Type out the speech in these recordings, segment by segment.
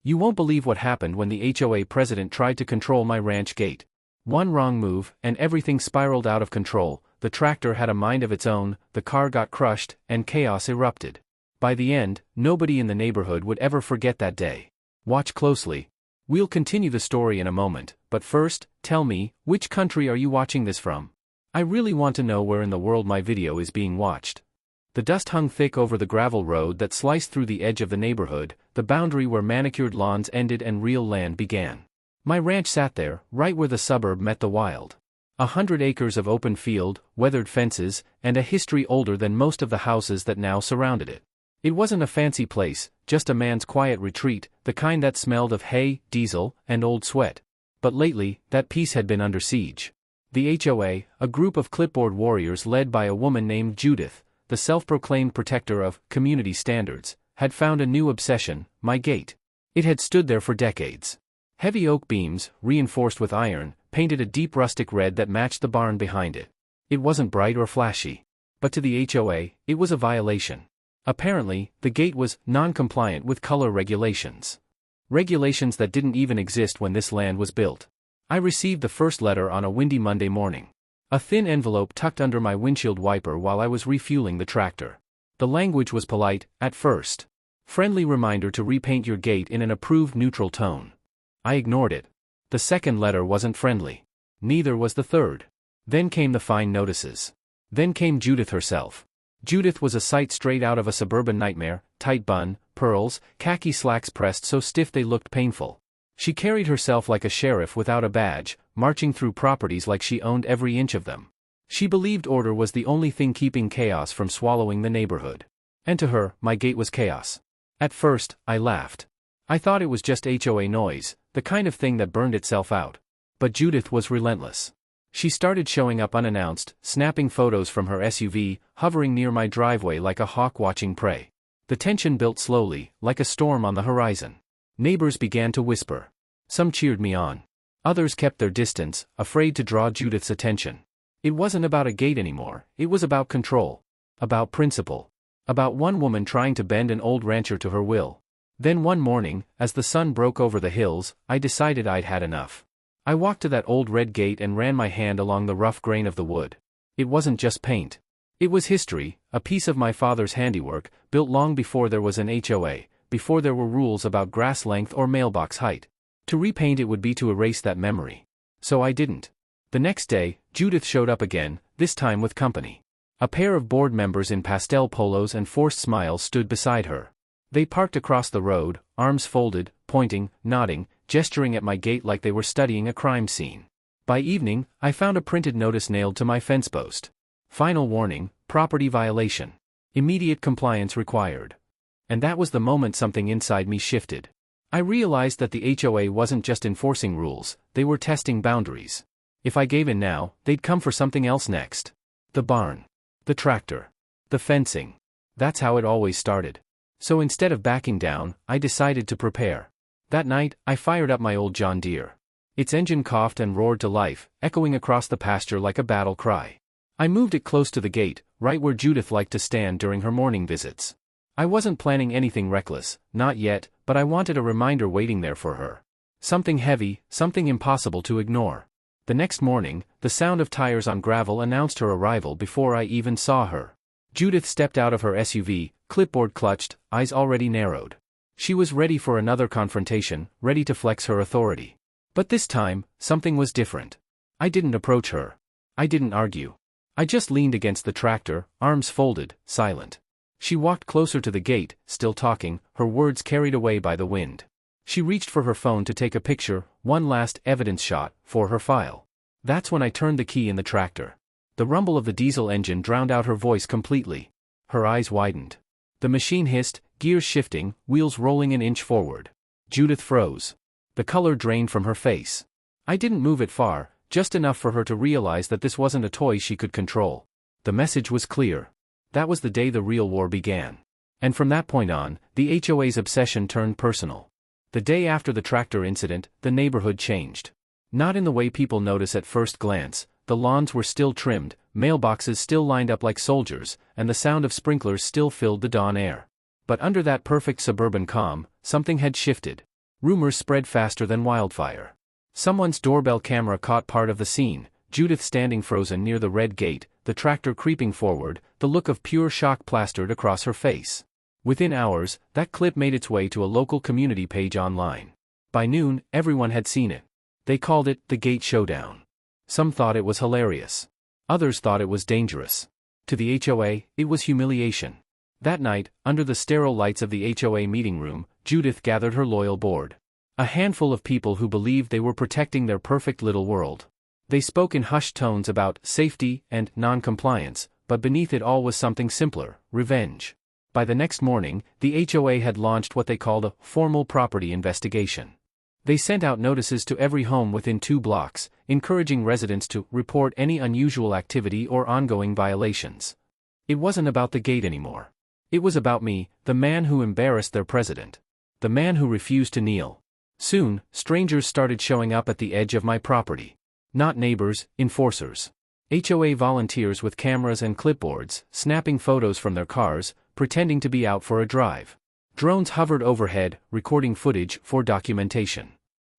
You won't believe what happened when the HOA president tried to control my ranch gate. One wrong move, and everything spiraled out of control. The tractor had a mind of its own, the car got crushed, and chaos erupted. By the end, nobody in the neighborhood would ever forget that day. Watch closely. We'll continue the story in a moment, but first, tell me, which country are you watching this from? I really want to know where in the world my video is being watched. The dust hung thick over the gravel road that sliced through the edge of the neighborhood, the boundary where manicured lawns ended and real land began. My ranch sat there, right where the suburb met the wild. 100 acres of open field, weathered fences, and a history older than most of the houses that now surrounded it. It wasn't a fancy place, just a man's quiet retreat, the kind that smelled of hay, diesel, and old sweat. But lately, that peace had been under siege. The HOA, a group of clipboard warriors led by a woman named Judith, the self-proclaimed protector of community standards, had found a new obsession: my gate. It had stood there for decades. Heavy oak beams, reinforced with iron, painted a deep rustic red that matched the barn behind it. It wasn't bright or flashy. But to the HOA, it was a violation. Apparently, the gate was non-compliant with color regulations. Regulations that didn't even exist when this land was built. I received the first letter on a windy Monday morning. A thin envelope tucked under my windshield wiper while I was refueling the tractor. The language was polite, at first. Friendly reminder to repaint your gate in an approved neutral tone. I ignored it. The second letter wasn't friendly. Neither was the third. Then came the fine notices. Then came Judith herself. Judith was a sight straight out of a suburban nightmare: tight bun, pearls, khaki slacks pressed so stiff they looked painful. She carried herself like a sheriff without a badge, marching through properties like she owned every inch of them. She believed order was the only thing keeping chaos from swallowing the neighborhood. And to her, my gate was chaos. At first, I laughed. I thought it was just HOA noise, the kind of thing that burned itself out. But Judith was relentless. She started showing up unannounced, snapping photos from her SUV, hovering near my driveway like a hawk watching prey. The tension built slowly, like a storm on the horizon. Neighbors began to whisper. Some cheered me on. Others kept their distance, afraid to draw Judith's attention. It wasn't about a gate anymore, it was about control. About principle. About one woman trying to bend an old rancher to her will. Then one morning, as the sun broke over the hills, I decided I'd had enough. I walked to that old red gate and ran my hand along the rough grain of the wood. It wasn't just paint. It was history, a piece of my father's handiwork, built long before there was an HOA, before there were rules about grass length or mailbox height. To repaint it would be to erase that memory. So I didn't. The next day, Judith showed up again, this time with company. A pair of board members in pastel polos and forced smiles stood beside her. They parked across the road, arms folded, pointing, nodding, gesturing at my gate like they were studying a crime scene. By evening, I found a printed notice nailed to my fence post. Final warning: property violation. Immediate compliance required. And that was the moment something inside me shifted. I realized that the HOA wasn't just enforcing rules, they were testing boundaries. If I gave in now, they'd come for something else next. The barn. The tractor. The fencing. That's how it always started. So instead of backing down, I decided to prepare. That night, I fired up my old John Deere. Its engine coughed and roared to life, echoing across the pasture like a battle cry. I moved it close to the gate, right where Judith liked to stand during her morning visits. I wasn't planning anything reckless, not yet, but I wanted a reminder waiting there for her. Something heavy, something impossible to ignore. The next morning, the sound of tires on gravel announced her arrival before I even saw her. Judith stepped out of her SUV, clipboard clutched, eyes already narrowed. She was ready for another confrontation, ready to flex her authority. But this time, something was different. I didn't approach her. I didn't argue. I just leaned against the tractor, arms folded, silent. She walked closer to the gate, still talking, her words carried away by the wind. She reached for her phone to take a picture, one last evidence shot, for her file. That's when I turned the key in the tractor. The rumble of the diesel engine drowned out her voice completely. Her eyes widened. The machine hissed, gears shifting, wheels rolling an inch forward. Judith froze. The color drained from her face. I didn't move it far, just enough for her to realize that this wasn't a toy she could control. The message was clear. That was the day the real war began. And from that point on, the HOA's obsession turned personal. The day after the tractor incident, the neighborhood changed. Not in the way people notice at first glance. The lawns were still trimmed, mailboxes still lined up like soldiers, and the sound of sprinklers still filled the dawn air. But under that perfect suburban calm, something had shifted. Rumors spread faster than wildfire. Someone's doorbell camera caught part of the scene: Judith standing frozen near the red gate, the tractor creeping forward, the look of pure shock plastered across her face. Within hours, that clip made its way to a local community page online. By noon, everyone had seen it. They called it the Gate Showdown. Some thought it was hilarious. Others thought it was dangerous. To the HOA, it was humiliation. That night, under the sterile lights of the HOA meeting room, Judith gathered her loyal board. A handful of people who believed they were protecting their perfect little world. They spoke in hushed tones about safety and non-compliance, but beneath it all was something simpler: revenge. By the next morning, the HOA had launched what they called a formal property investigation. They sent out notices to every home within 2 blocks, encouraging residents to report any unusual activity or ongoing violations. It wasn't about the gate anymore. It was about me, the man who embarrassed their president. The man who refused to kneel. Soon, strangers started showing up at the edge of my property. Not neighbors, enforcers. HOA volunteers with cameras and clipboards, snapping photos from their cars, pretending to be out for a drive. Drones hovered overhead, recording footage for documentation.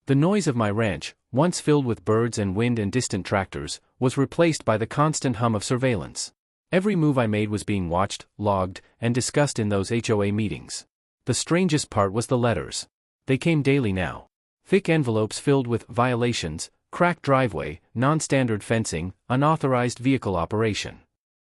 The noise of my ranch, once filled with birds and wind and distant tractors, was replaced by the constant hum of surveillance. Every move I made was being watched, logged, and discussed in those HOA meetings. The strangest part was the letters. They came daily now. Thick envelopes filled with violations: cracked driveway, non-standard fencing, unauthorized vehicle operation.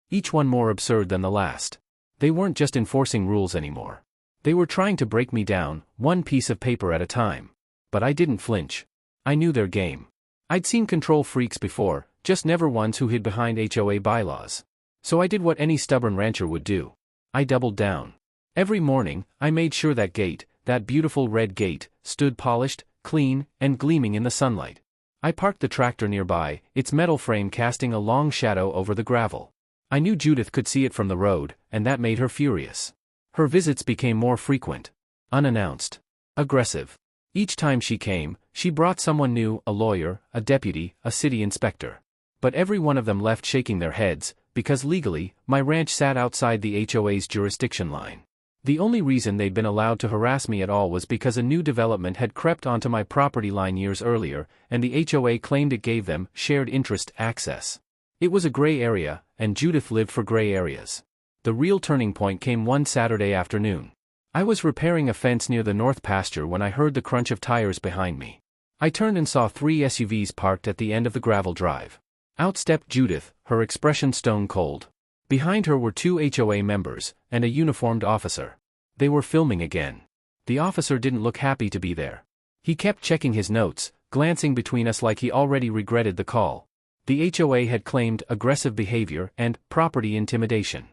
Each one more absurd than the last. They weren't just enforcing rules anymore. They were trying to break me down, one piece of paper at a time. But I didn't flinch. I knew their game. I'd seen control freaks before, just never ones who hid behind HOA bylaws. So I did what any stubborn rancher would do. I doubled down. Every morning, I made sure that gate, that beautiful red gate, stood polished, clean, and gleaming in the sunlight. I parked the tractor nearby, its metal frame casting a long shadow over the gravel. I knew Judith could see it from the road, and that made her furious. Her visits became more frequent. Unannounced. Aggressive. Each time she came, she brought someone new: a lawyer, a deputy, a city inspector. But every one of them left shaking their heads, because legally, my ranch sat outside the HOA's jurisdiction line. The only reason they'd been allowed to harass me at all was because a new development had crept onto my property line years earlier, and the HOA claimed it gave them shared interest access. It was a gray area, and Judith lived for gray areas. The real turning point came one Saturday afternoon. I was repairing a fence near the north pasture when I heard the crunch of tires behind me. I turned and saw 3 SUVs parked at the end of the gravel drive. Out stepped Judith, her expression stone cold. Behind her were 2 HOA members, and a uniformed officer. They were filming again. The officer didn't look happy to be there. He kept checking his notes, glancing between us like he already regretted the call. The HOA had claimed aggressive behavior and property intimidation.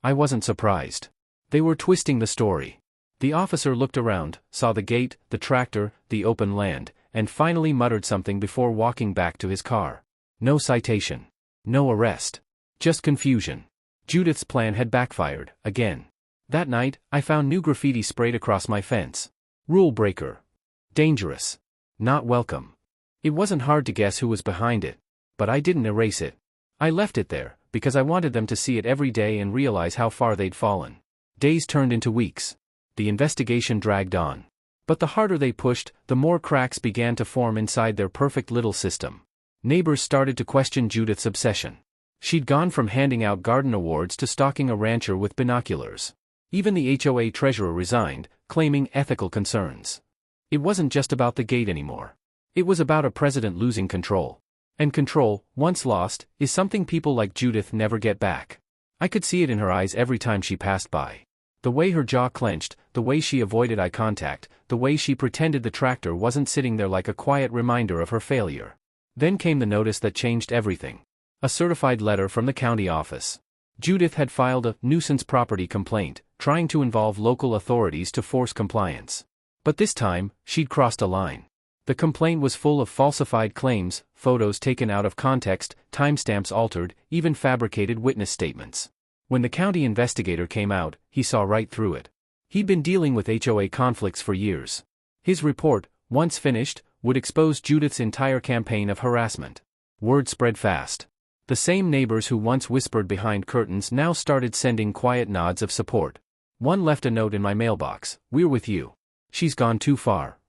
I wasn't surprised. They were twisting the story. The officer looked around, saw the gate, the tractor, the open land, and finally muttered something before walking back to his car. No citation. No arrest. Just confusion. Judith's plan had backfired, again. That night, I found new graffiti sprayed across my fence. Rule breaker. Dangerous. Not welcome. It wasn't hard to guess who was behind it. But I didn't erase it. I left it there, because I wanted them to see it every day and realize how far they'd fallen. Days turned into weeks. The investigation dragged on. But the harder they pushed, the more cracks began to form inside their perfect little system. Neighbors started to question Judith's obsession. She'd gone from handing out garden awards to stalking a rancher with binoculars. Even the HOA treasurer resigned, claiming ethical concerns. It wasn't just about the gate anymore. It was about a president losing control. And control, once lost, is something people like Judith never get back. I could see it in her eyes every time she passed by. The way her jaw clenched, the way she avoided eye contact, the way she pretended the tractor wasn't sitting there like a quiet reminder of her failure. Then came the notice that changed everything. A certified letter from the county office. Judith had filed a nuisance property complaint, trying to involve local authorities to force compliance. But this time, she'd crossed a line. The complaint was full of falsified claims, photos taken out of context, timestamps altered, even fabricated witness statements. When the county investigator came out, he saw right through it. He'd been dealing with HOA conflicts for years. His report, once finished, would expose Judith's entire campaign of harassment. Word spread fast. The same neighbors who once whispered behind curtains now started sending quiet nods of support. One left a note in my mailbox: "We're with you. She's gone too far."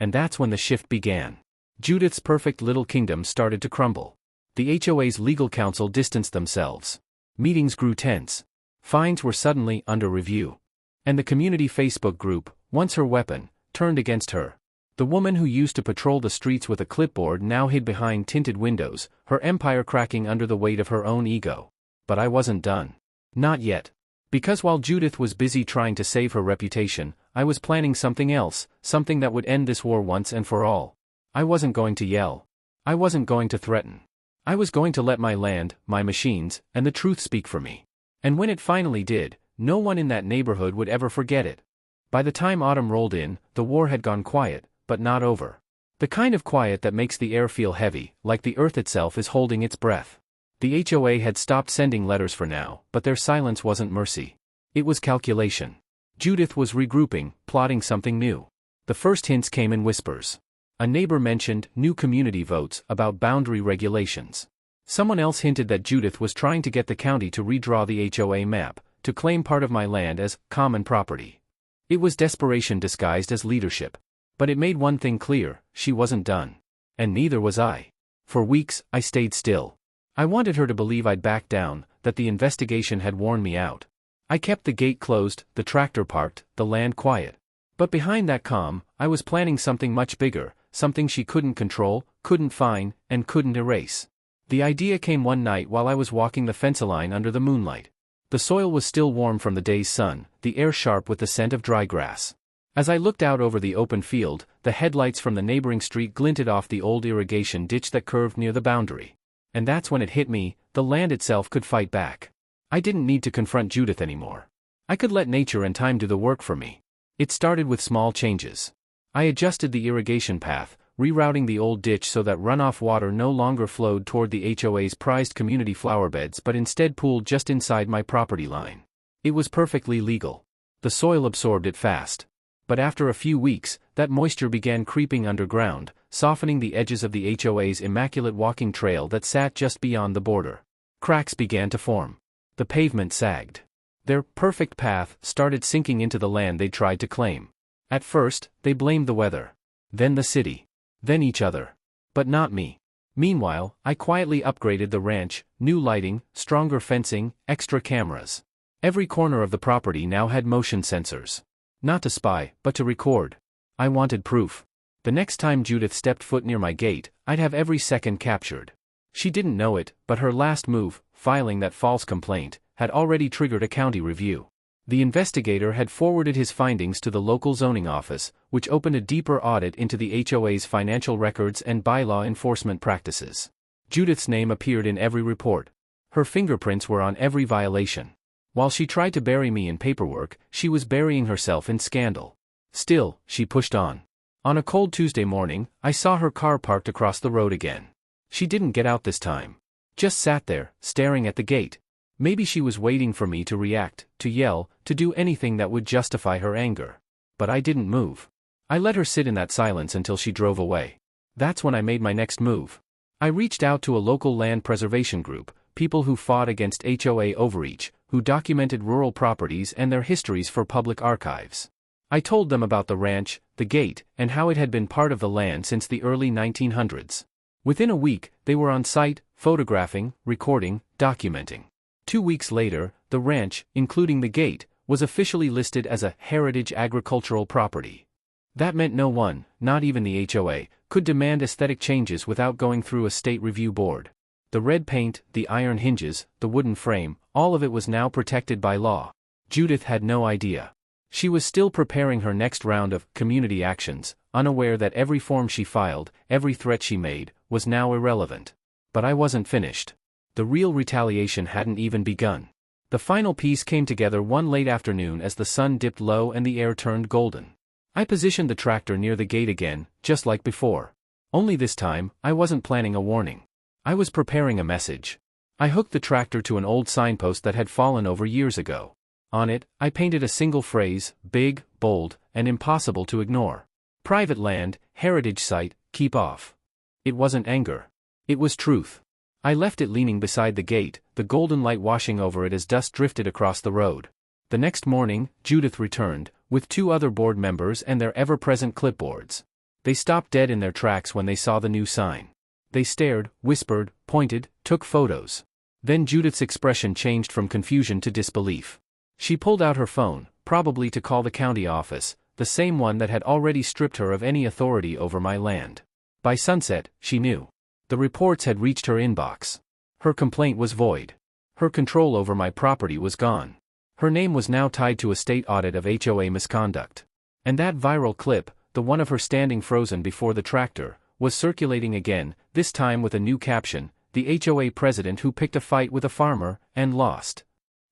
And that's when the shift began. Judith's perfect little kingdom started to crumble. The HOA's legal counsel distanced themselves. Meetings grew tense. Fines were suddenly under review. And the community Facebook group, once her weapon, turned against her. The woman who used to patrol the streets with a clipboard now hid behind tinted windows, her empire cracking under the weight of her own ego. But I wasn't done. Not yet. Because while Judith was busy trying to save her reputation, I was planning something else, something that would end this war once and for all. I wasn't going to yell. I wasn't going to threaten. I was going to let my land, my machines, and the truth speak for me. And when it finally did, no one in that neighborhood would ever forget it. By the time autumn rolled in, the war had gone quiet, but not over. The kind of quiet that makes the air feel heavy, like the earth itself is holding its breath. The HOA had stopped sending letters for now, but their silence wasn't mercy. It was calculation. Judith was regrouping, plotting something new. The first hints came in whispers. A neighbor mentioned new community votes about boundary regulations. Someone else hinted that Judith was trying to get the county to redraw the HOA map, to claim part of my land as common property. It was desperation disguised as leadership. But it made one thing clear: she wasn't done. And neither was I. For weeks, I stayed still. I wanted her to believe I'd backed down, that the investigation had worn me out. I kept the gate closed, the tractor parked, the land quiet. But behind that calm, I was planning something much bigger, something she couldn't control, couldn't fine, and couldn't erase. The idea came one night while I was walking the fence line under the moonlight. The soil was still warm from the day's sun, the air sharp with the scent of dry grass. As I looked out over the open field, the headlights from the neighboring street glinted off the old irrigation ditch that curved near the boundary. And that's when it hit me: the land itself could fight back. I didn't need to confront Judith anymore. I could let nature and time do the work for me. It started with small changes. I adjusted the irrigation path, rerouting the old ditch so that runoff water no longer flowed toward the HOA's prized community flowerbeds but instead pooled just inside my property line. It was perfectly legal. The soil absorbed it fast. But after a few weeks, that moisture began creeping underground, softening the edges of the HOA's immaculate walking trail that sat just beyond the border. Cracks began to form. The pavement sagged. Their perfect path started sinking into the land they'd tried to claim. At first, they blamed the weather. Then the city. Then each other. But not me. Meanwhile, I quietly upgraded the ranch: new lighting, stronger fencing, extra cameras. Every corner of the property now had motion sensors. Not to spy, but to record. I wanted proof. The next time Judith stepped foot near my gate, I'd have every second captured. She didn't know it, but her last move, filing that false complaint, had already triggered a county review. The investigator had forwarded his findings to the local zoning office, which opened a deeper audit into the HOA's financial records and bylaw enforcement practices. Judith's name appeared in every report. Her fingerprints were on every violation. While she tried to bury me in paperwork, she was burying herself in scandal. Still, she pushed on. On a cold Tuesday morning, I saw her car parked across the road again. She didn't get out this time. Just sat there, staring at the gate. Maybe she was waiting for me to react, to yell, to do anything that would justify her anger. But I didn't move. I let her sit in that silence until she drove away. That's when I made my next move. I reached out to a local land preservation group, people who fought against HOA overreach, who documented rural properties and their histories for public archives. I told them about the ranch, the gate, and how it had been part of the land since the early 1900s. Within a week, they were on site, photographing, recording, documenting. 2 weeks later, the ranch, including the gate, was officially listed as a heritage agricultural property. That meant no one, not even the HOA, could demand aesthetic changes without going through a state review board. The red paint, the iron hinges, the wooden frame, all of it was now protected by law. Judith had no idea. She was still preparing her next round of community actions, unaware that every form she filed, every threat she made, was now irrelevant. But I wasn't finished. The real retaliation hadn't even begun. The final piece came together one late afternoon as the sun dipped low and the air turned golden. I positioned the tractor near the gate again, just like before. Only this time, I wasn't planning a warning. I was preparing a message. I hooked the tractor to an old signpost that had fallen over years ago. On it, I painted a single phrase, big, bold, and impossible to ignore. Private land, heritage site, keep off. It wasn't anger. It was truth. I left it leaning beside the gate, the golden light washing over it as dust drifted across the road. The next morning, Judith returned, with 2 other board members and their ever-present clipboards. They stopped dead in their tracks when they saw the new sign. They stared, whispered, pointed, took photos. Then Judith's expression changed from confusion to disbelief. She pulled out her phone, probably to call the county office, the same one that had already stripped her of any authority over my land. By sunset, she knew. The reports had reached her inbox. Her complaint was void. Her control over my property was gone. Her name was now tied to a state audit of HOA misconduct. And that viral clip, the one of her standing frozen before the tractor, was circulating again, this time with a new caption, "The HOA president who picked a fight with a farmer, and lost."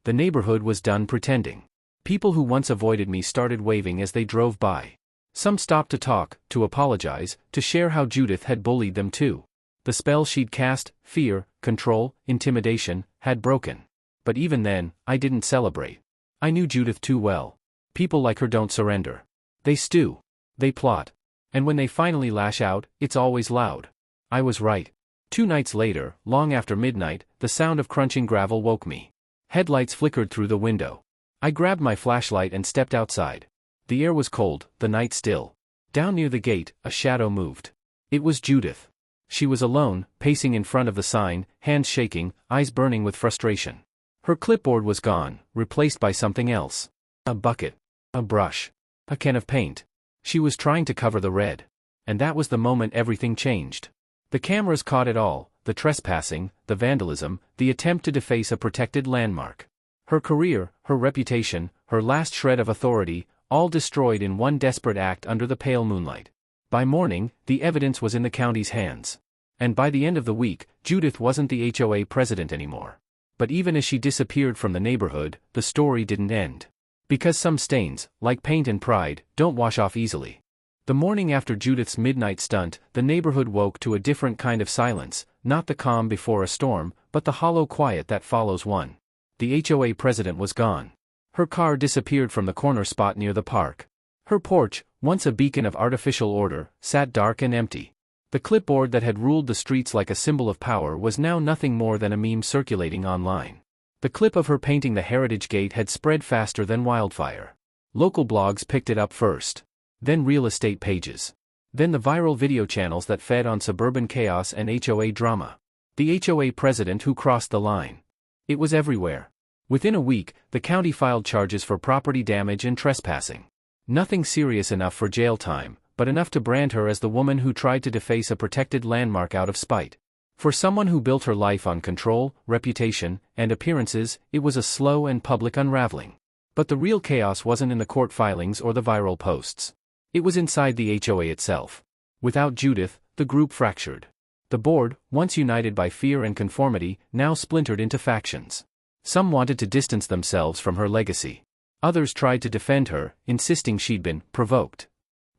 The neighborhood was done pretending. People who once avoided me started waving as they drove by. Some stopped to talk, to apologize, to share how Judith had bullied them too. The spell she'd cast, fear, control, intimidation, had broken. But even then, I didn't celebrate. I knew Judith too well. People like her don't surrender. They stew. They plot. And when they finally lash out, it's always loud. I was right. 2 nights later, long after midnight, the sound of crunching gravel woke me. Headlights flickered through the window. I grabbed my flashlight and stepped outside. The air was cold, the night still. Down near the gate, a shadow moved. It was Judith. She was alone, pacing in front of the sign, hands shaking, eyes burning with frustration. Her clipboard was gone, replaced by something else. A bucket. A brush. A can of paint. She was trying to cover the red. And that was the moment everything changed. The cameras caught it all, the trespassing, the vandalism, the attempt to deface a protected landmark. Her career, her reputation, her last shred of authority, all destroyed in one desperate act under the pale moonlight. By morning, the evidence was in the county's hands. And by the end of the week, Judith wasn't the HOA president anymore. But even as she disappeared from the neighborhood, the story didn't end. Because some stains, like paint and pride, don't wash off easily. The morning after Judith's midnight stunt, the neighborhood woke to a different kind of silence, not the calm before a storm, but the hollow quiet that follows one. The HOA president was gone. Her car disappeared from the corner spot near the park. Her porch, once a beacon of artificial order, sat dark and empty. The clipboard that had ruled the streets like a symbol of power was now nothing more than a meme circulating online. The clip of her painting the Heritage Gate had spread faster than wildfire. Local blogs picked it up first. Then real estate pages. Then the viral video channels that fed on suburban chaos and HOA drama. The HOA president who crossed the line. It was everywhere. Within a week, the county filed charges for property damage and trespassing. Nothing serious enough for jail time, but enough to brand her as the woman who tried to deface a protected landmark out of spite. For someone who built her life on control, reputation, and appearances, it was a slow and public unraveling. But the real chaos wasn't in the court filings or the viral posts. It was inside the HOA itself. Without Judith, the group fractured. The board, once united by fear and conformity, now splintered into factions. Some wanted to distance themselves from her legacy. Others tried to defend her, insisting she'd been provoked.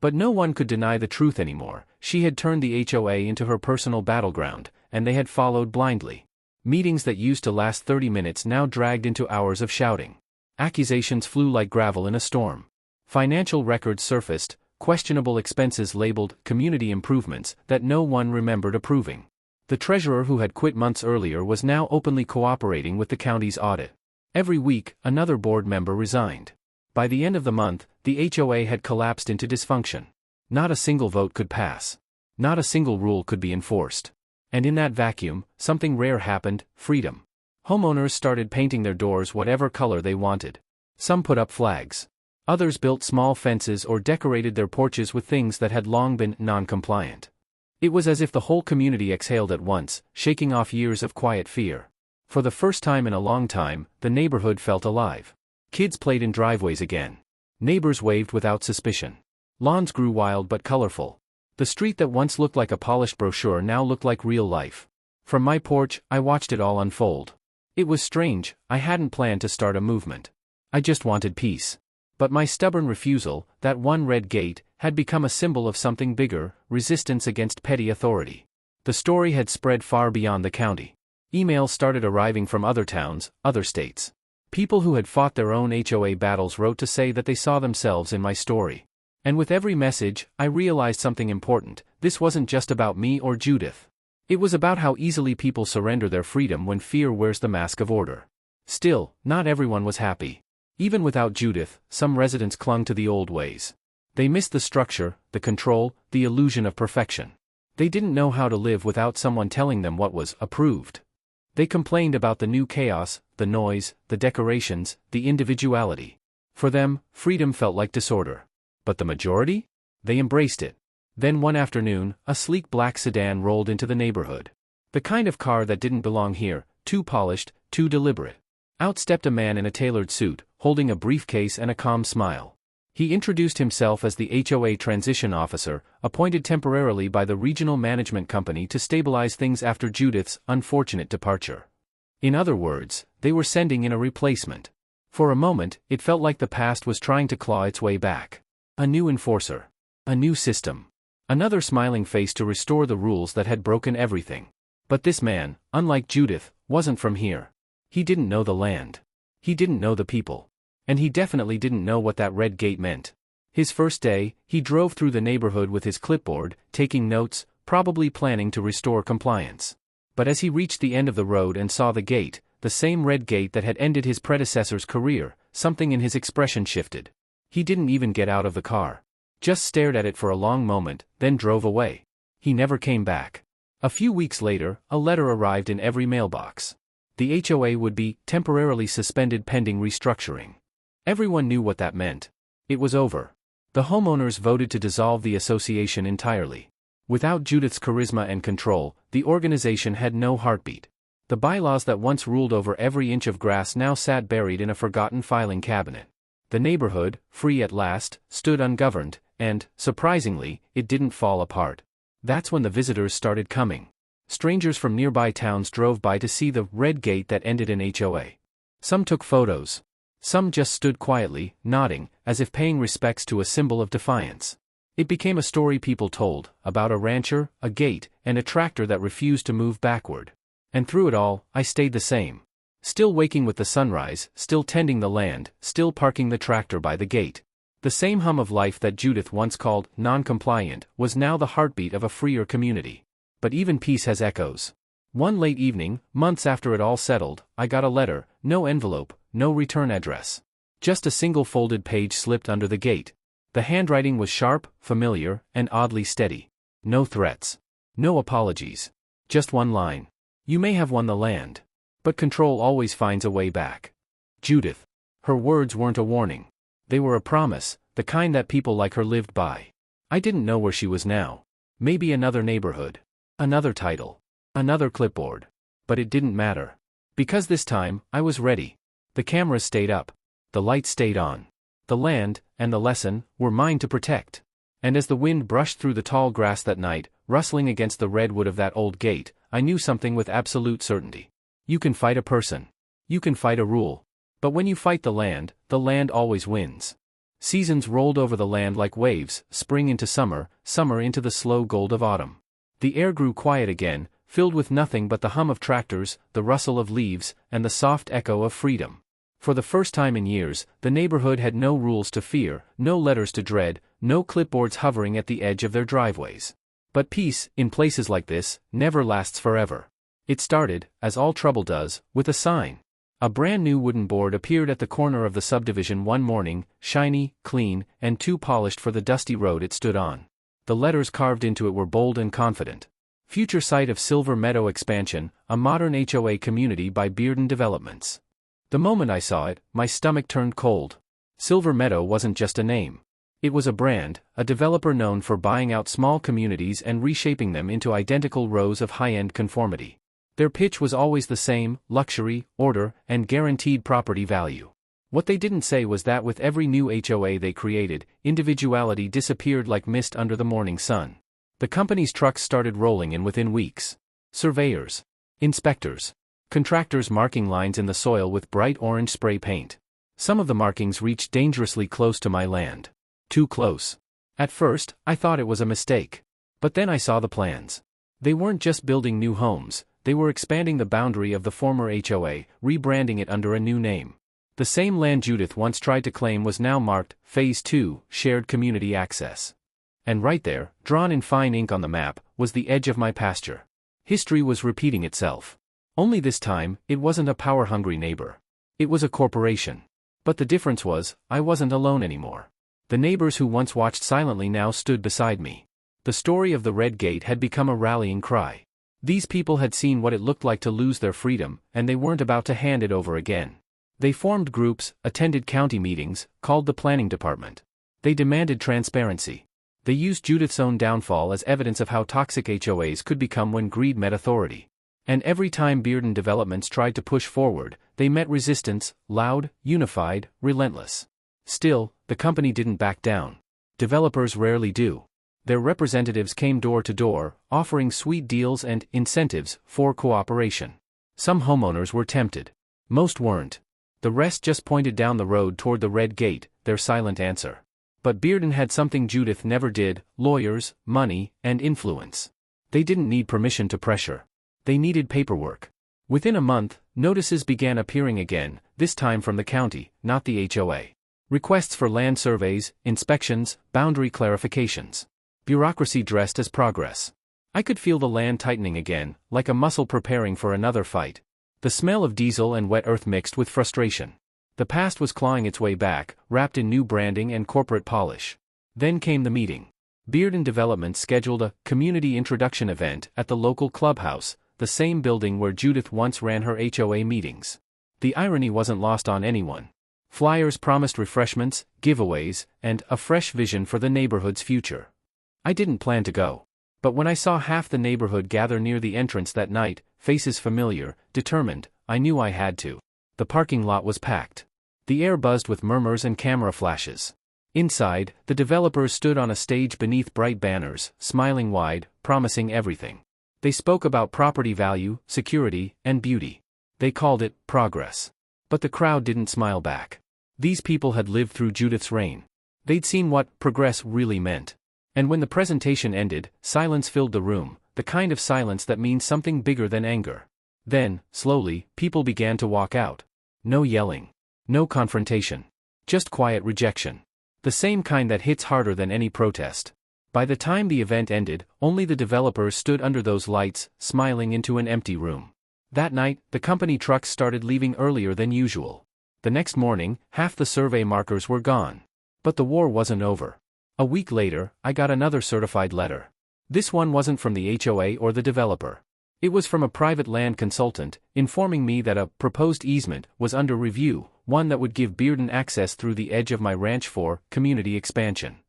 But no one could deny the truth anymore. She had turned the HOA into her personal battleground, and they had followed blindly. Meetings that used to last 30 minutes now dragged into hours of shouting. Accusations flew like gravel in a storm. Financial records surfaced, questionable expenses labeled community improvements that no one remembered approving. The treasurer who had quit months earlier was now openly cooperating with the county's audit. Every week, another board member resigned. By the end of the month, the HOA had collapsed into dysfunction. Not a single vote could pass. Not a single rule could be enforced. And in that vacuum, something rare happened: freedom. Homeowners started painting their doors whatever color they wanted. Some put up flags. Others built small fences or decorated their porches with things that had long been non-compliant. It was as if the whole community exhaled at once, shaking off years of quiet fear. For the first time in a long time, the neighborhood felt alive. Kids played in driveways again. Neighbors waved without suspicion. Lawns grew wild but colorful. The street that once looked like a polished brochure now looked like real life. From my porch, I watched it all unfold. It was strange. I hadn't planned to start a movement. I just wanted peace. But my stubborn refusal, that one red gate, had become a symbol of something bigger: resistance against petty authority. The story had spread far beyond the county. Emails started arriving from other towns, other states. People who had fought their own HOA battles wrote to say that they saw themselves in my story. And with every message, I realized something important: this wasn't just about me or Judith. It was about how easily people surrender their freedom when fear wears the mask of order. Still, not everyone was happy. Even without Judith, some residents clung to the old ways. They missed the structure, the control, the illusion of perfection. They didn't know how to live without someone telling them what was approved. They complained about the new chaos, the noise, the decorations, the individuality. For them, freedom felt like disorder. But the majority? They embraced it. Then one afternoon, a sleek black sedan rolled into the neighborhood. The kind of car that didn't belong here, too polished, too deliberate. Out stepped a man in a tailored suit, holding a briefcase and a calm smile. He introduced himself as the HOA transition officer, appointed temporarily by the regional management company to stabilize things after Judith's unfortunate departure. In other words, they were sending in a replacement. For a moment, it felt like the past was trying to claw its way back. A new enforcer. A new system. Another smiling face to restore the rules that had broken everything. But this man, unlike Judith, wasn't from here. He didn't know the land. He didn't know the people. And he definitely didn't know what that red gate meant. His first day, he drove through the neighborhood with his clipboard, taking notes, probably planning to restore compliance. But as he reached the end of the road and saw the gate, the same red gate that had ended his predecessor's career, something in his expression shifted. He didn't even get out of the car. Just stared at it for a long moment, then drove away. He never came back. A few weeks later, a letter arrived in every mailbox. The HOA would be temporarily suspended pending restructuring. Everyone knew what that meant. It was over. The homeowners voted to dissolve the association entirely. Without Judith's charisma and control, the organization had no heartbeat. The bylaws that once ruled over every inch of grass now sat buried in a forgotten filing cabinet. The neighborhood, free at last, stood ungoverned, and, surprisingly, it didn't fall apart. That's when the visitors started coming. Strangers from nearby towns drove by to see the red gate that ended in HOA. Some took photos. Some just stood quietly, nodding, as if paying respects to a symbol of defiance. It became a story people told, about a rancher, a gate, and a tractor that refused to move backward. And through it all, I stayed the same. Still waking with the sunrise, still tending the land, still parking the tractor by the gate. The same hum of life that Judith once called non-compliant was now the heartbeat of a freer community. But even peace has echoes. One late evening, months after it all settled, I got a letter, no envelope, no return address. Just a single folded page slipped under the gate. The handwriting was sharp, familiar, and oddly steady. No threats. No apologies. Just one line. You may have won the land. But control always finds a way back. Judith. Her words weren't a warning. They were a promise, the kind that people like her lived by. I didn't know where she was now. Maybe another neighborhood. Another title. Another clipboard. But it didn't matter. Because this time, I was ready. The cameras stayed up. The lights stayed on. The land, and the lesson, were mine to protect. And as the wind brushed through the tall grass that night, rustling against the redwood of that old gate, I knew something with absolute certainty. You can fight a person. You can fight a rule. But when you fight the land always wins. Seasons rolled over the land like waves, spring into summer, summer into the slow gold of autumn. The air grew quiet again, filled with nothing but the hum of tractors, the rustle of leaves, and the soft echo of freedom. For the first time in years, the neighborhood had no rules to fear, no letters to dread, no clipboards hovering at the edge of their driveways. But peace, in places like this, never lasts forever. It started, as all trouble does, with a sign. A brand new wooden board appeared at the corner of the subdivision one morning, shiny, clean, and too polished for the dusty road it stood on. The letters carved into it were bold and confident. Future site of Silver Meadow expansion, a modern HOA community by Bearden Developments. The moment I saw it, my stomach turned cold. Silver Meadow wasn't just a name. It was a brand, a developer known for buying out small communities and reshaping them into identical rows of high-end conformity. Their pitch was always the same: luxury, order, and guaranteed property value. What they didn't say was that with every new HOA they created, individuality disappeared like mist under the morning sun. The company's trucks started rolling in within weeks. Surveyors. Inspectors. Contractors marking lines in the soil with bright orange spray paint. Some of the markings reached dangerously close to my land. Too close. At first, I thought it was a mistake. But then I saw the plans. They weren't just building new homes, they were expanding the boundary of the former HOA, rebranding it under a new name. The same land Judith once tried to claim was now marked, Phase 2, Shared Community Access. And right there, drawn in fine ink on the map, was the edge of my pasture. History was repeating itself. Only this time, it wasn't a power-hungry neighbor. It was a corporation. But the difference was, I wasn't alone anymore. The neighbors who once watched silently now stood beside me. The story of the Red Gate had become a rallying cry. These people had seen what it looked like to lose their freedom, and they weren't about to hand it over again. They formed groups, attended county meetings, called the planning department. They demanded transparency. They used Judith's own downfall as evidence of how toxic HOAs could become when greed met authority. And every time Bearden Developments tried to push forward, they met resistance, loud, unified, relentless. Still, the company didn't back down. Developers rarely do. Their representatives came door to door, offering sweet deals and incentives for cooperation. Some homeowners were tempted. Most weren't. The rest just pointed down the road toward the Red Gate, their silent answer. But Bearden had something Judith never did: lawyers, money, and influence. They didn't need permission to pressure. They needed paperwork. Within a month, notices began appearing again, this time from the county, not the HOA. Requests for land surveys, inspections, boundary clarifications. Bureaucracy dressed as progress. I could feel the land tightening again, like a muscle preparing for another fight. The smell of diesel and wet earth mixed with frustration. The past was clawing its way back, wrapped in new branding and corporate polish. Then came the meeting. Bearden Development scheduled a community introduction event at the local clubhouse, the same building where Judith once ran her HOA meetings. The irony wasn't lost on anyone. Flyers promised refreshments, giveaways, and a fresh vision for the neighborhood's future. I didn't plan to go. But when I saw half the neighborhood gather near the entrance that night, faces familiar, determined, I knew I had to. The parking lot was packed. The air buzzed with murmurs and camera flashes. Inside, the developers stood on a stage beneath bright banners, smiling wide, promising everything. They spoke about property value, security, and beauty. They called it progress. But the crowd didn't smile back. These people had lived through Judith's reign. They'd seen what progress really meant. And when the presentation ended, silence filled the room, the kind of silence that means something bigger than anger. Then, slowly, people began to walk out. No yelling. No confrontation. Just quiet rejection. The same kind that hits harder than any protest. By the time the event ended, only the developers stood under those lights, smiling into an empty room. That night, the company trucks started leaving earlier than usual. The next morning, half the survey markers were gone. But the war wasn't over. A week later, I got another certified letter. This one wasn't from the HOA or the developer. It was from a private land consultant, informing me that a proposed easement was under review, one that would give Bearden access through the edge of my ranch for community expansion.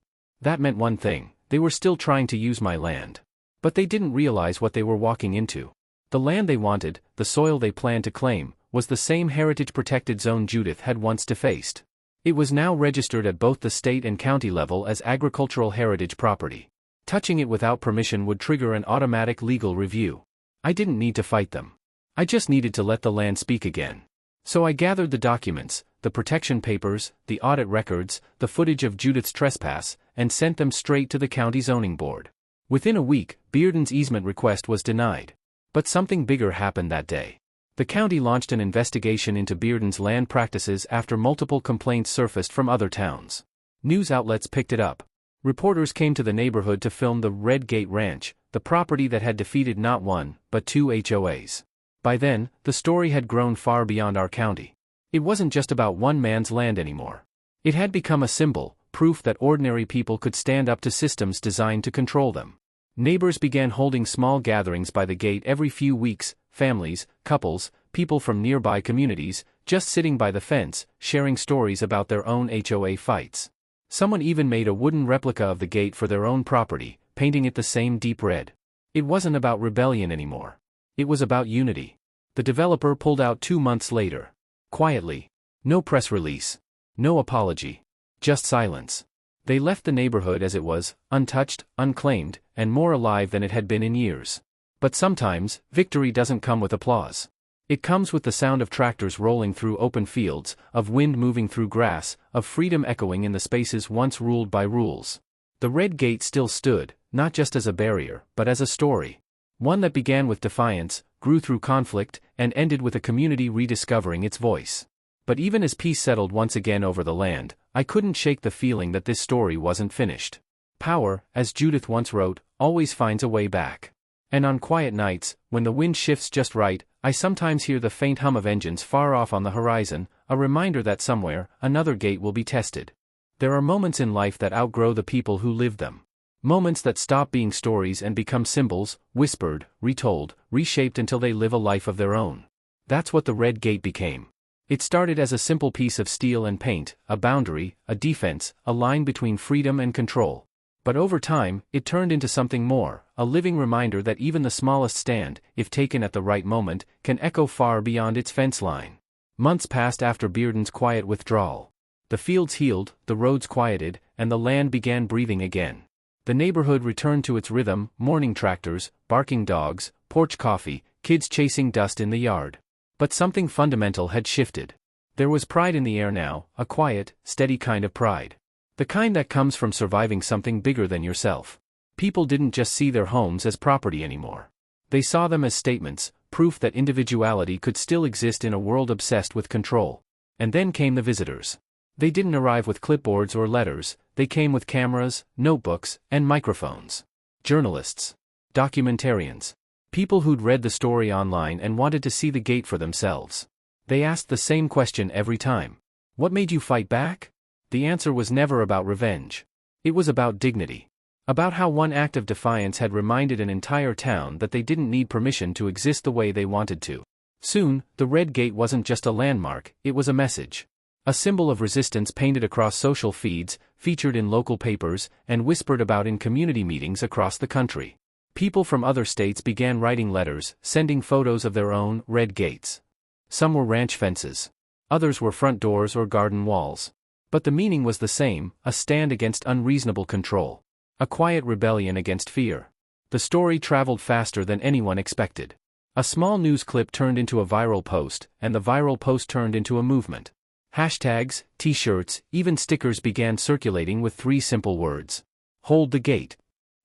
That meant one thing: they were still trying to use my land. But they didn't realize what they were walking into. The land they wanted, the soil they planned to claim, was the same heritage-protected zone Judith had once defaced. It was now registered at both the state and county level as agricultural heritage property. Touching it without permission would trigger an automatic legal review. I didn't need to fight them. I just needed to let the land speak again. So I gathered the documents, the protection papers, the audit records, the footage of Judith's trespass, and sent them straight to the county zoning board. Within a week, Bearden's easement request was denied. But something bigger happened that day. The county launched an investigation into Bearden's land practices after multiple complaints surfaced from other towns. News outlets picked it up. Reporters came to the neighborhood to film the Red Gate Ranch, the property that had defeated not one, but two HOAs. By then, the story had grown far beyond our county. It wasn't just about one man's land anymore. It had become a symbol, proof that ordinary people could stand up to systems designed to control them. Neighbors began holding small gatherings by the gate every few weeks, families, couples, people from nearby communities, just sitting by the fence, sharing stories about their own HOA fights. Someone even made a wooden replica of the gate for their own property, painting it the same deep red. It wasn't about rebellion anymore. It was about unity. The developer pulled out 2 months later. Quietly. No press release. No apology. Just silence. They left the neighborhood as it was, untouched, unclaimed, and more alive than it had been in years. But sometimes, victory doesn't come with applause. It comes with the sound of tractors rolling through open fields, of wind moving through grass, of freedom echoing in the spaces once ruled by rules. The Red Gate still stood, not just as a barrier, but as a story. One that began with defiance, grew through conflict, and ended with a community rediscovering its voice. But even as peace settled once again over the land, I couldn't shake the feeling that this story wasn't finished. Power, as Judith once wrote, always finds a way back. And on quiet nights, when the wind shifts just right, I sometimes hear the faint hum of engines far off on the horizon, a reminder that somewhere, another gate will be tested. There are moments in life that outgrow the people who live them. Moments that stop being stories and become symbols, whispered, retold, reshaped until they live a life of their own. That's what the Red Gate became. It started as a simple piece of steel and paint, a boundary, a defense, a line between freedom and control. But over time, it turned into something more, a living reminder that even the smallest stand, if taken at the right moment, can echo far beyond its fence line. Months passed after Bearden's quiet withdrawal. The fields healed, the roads quieted, and the land began breathing again. The neighborhood returned to its rhythm, morning tractors, barking dogs, porch coffee, kids chasing dust in the yard. But something fundamental had shifted. There was pride in the air now, a quiet, steady kind of pride. The kind that comes from surviving something bigger than yourself. People didn't just see their homes as property anymore. They saw them as statements, proof that individuality could still exist in a world obsessed with control. And then came the visitors. They didn't arrive with clipboards or letters, they came with cameras, notebooks, and microphones. Journalists. Documentarians. People who'd read the story online and wanted to see the gate for themselves. They asked the same question every time. What made you fight back? The answer was never about revenge. It was about dignity. About how one act of defiance had reminded an entire town that they didn't need permission to exist the way they wanted to. Soon, the Red Gate wasn't just a landmark, it was a message. A symbol of resistance painted across social feeds, featured in local papers, and whispered about in community meetings across the country. People from other states began writing letters, sending photos of their own red gates. Some were ranch fences. Others were front doors or garden walls. But the meaning was the same, a stand against unreasonable control. A quiet rebellion against fear. The story traveled faster than anyone expected. A small news clip turned into a viral post, and the viral post turned into a movement. Hashtags, t-shirts, even stickers began circulating with 3 simple words. Hold the gate.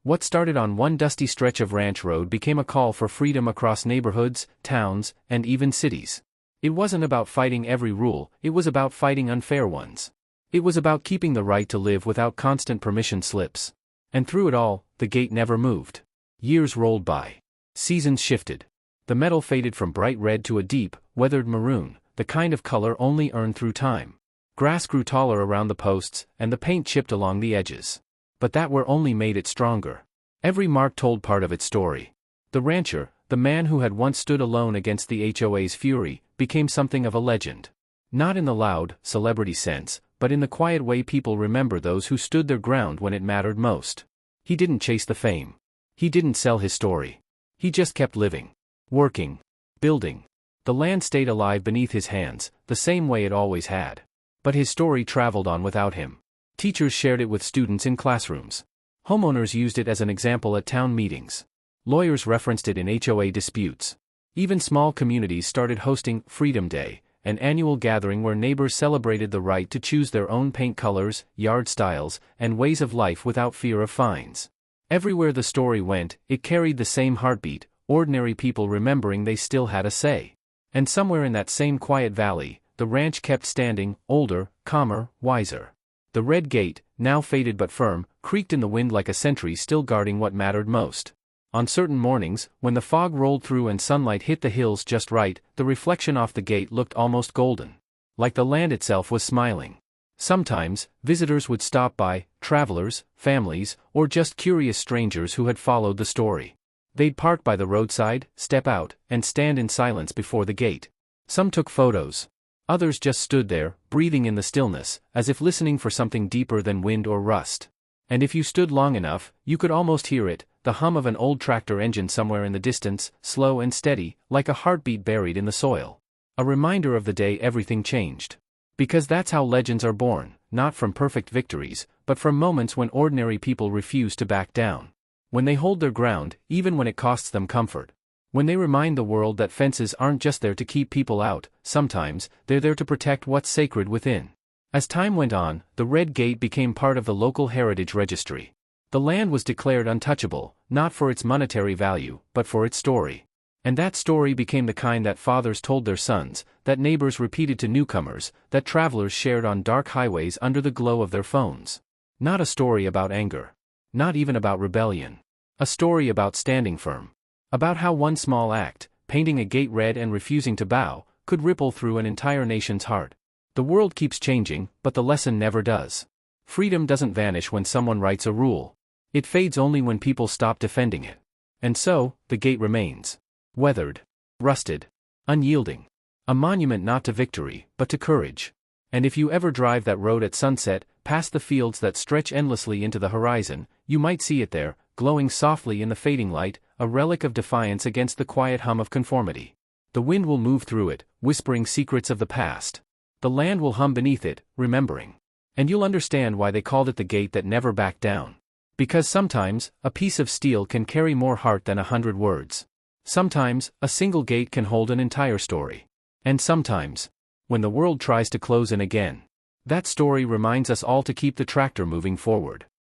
What started on one dusty stretch of ranch road became a call for freedom across neighborhoods, towns, and even cities. It wasn't about fighting every rule, it was about fighting unfair ones. It was about keeping the right to live without constant permission slips. And through it all, the gate never moved. Years rolled by. Seasons shifted. The metal faded from bright red to a deep, weathered maroon, the kind of color only earned through time. Grass grew taller around the posts, and the paint chipped along the edges. But that wear only made it stronger. Every mark told part of its story. The rancher, the man who had once stood alone against the HOA's fury, became something of a legend. Not in the loud, celebrity sense, but in the quiet way people remember those who stood their ground when it mattered most. He didn't chase the fame. He didn't sell his story. He just kept living. Working. Building. The land stayed alive beneath his hands, the same way it always had. But his story traveled on without him. Teachers shared it with students in classrooms. Homeowners used it as an example at town meetings. Lawyers referenced it in HOA disputes. Even small communities started hosting Freedom Day, an annual gathering where neighbors celebrated the right to choose their own paint colors, yard styles, and ways of life without fear of fines. Everywhere the story went, it carried the same heartbeat, ordinary people remembering they still had a say. And somewhere in that same quiet valley, the ranch kept standing, older, calmer, wiser. The Red Gate, now faded but firm, creaked in the wind like a sentry still guarding what mattered most. On certain mornings, when the fog rolled through and sunlight hit the hills just right, the reflection off the gate looked almost golden. Like the land itself was smiling. Sometimes, visitors would stop by, travelers, families, or just curious strangers who had followed the story. They'd park by the roadside, step out, and stand in silence before the gate. Some took photos. Others just stood there, breathing in the stillness, as if listening for something deeper than wind or rust. And if you stood long enough, you could almost hear it, the hum of an old tractor engine somewhere in the distance, slow and steady, like a heartbeat buried in the soil. A reminder of the day everything changed. Because that's how legends are born, not from perfect victories, but from moments when ordinary people refuse to back down. When they hold their ground, even when it costs them comfort. When they remind the world that fences aren't just there to keep people out, sometimes, they're there to protect what's sacred within. As time went on, the Red Gate became part of the local heritage registry. The land was declared untouchable, not for its monetary value, but for its story. And that story became the kind that fathers told their sons, that neighbors repeated to newcomers, that travelers shared on dark highways under the glow of their phones. Not a story about anger. Not even about rebellion. A story about standing firm. About how one small act, painting a gate red and refusing to bow, could ripple through an entire nation's heart. The world keeps changing, but the lesson never does. Freedom doesn't vanish when someone writes a rule. It fades only when people stop defending it. And so, the gate remains. Weathered. Rusted. Unyielding. A monument not to victory, but to courage. And if you ever drive that road at sunset, past the fields that stretch endlessly into the horizon, you might see it there, glowing softly in the fading light, a relic of defiance against the quiet hum of conformity. The wind will move through it, whispering secrets of the past. The land will hum beneath it, remembering. And you'll understand why they called it the gate that never backed down. Because sometimes, a piece of steel can carry more heart than 100 words. Sometimes, a single gate can hold an entire story. And sometimes, when the world tries to close in again, that story reminds us all to keep the tractor moving forward.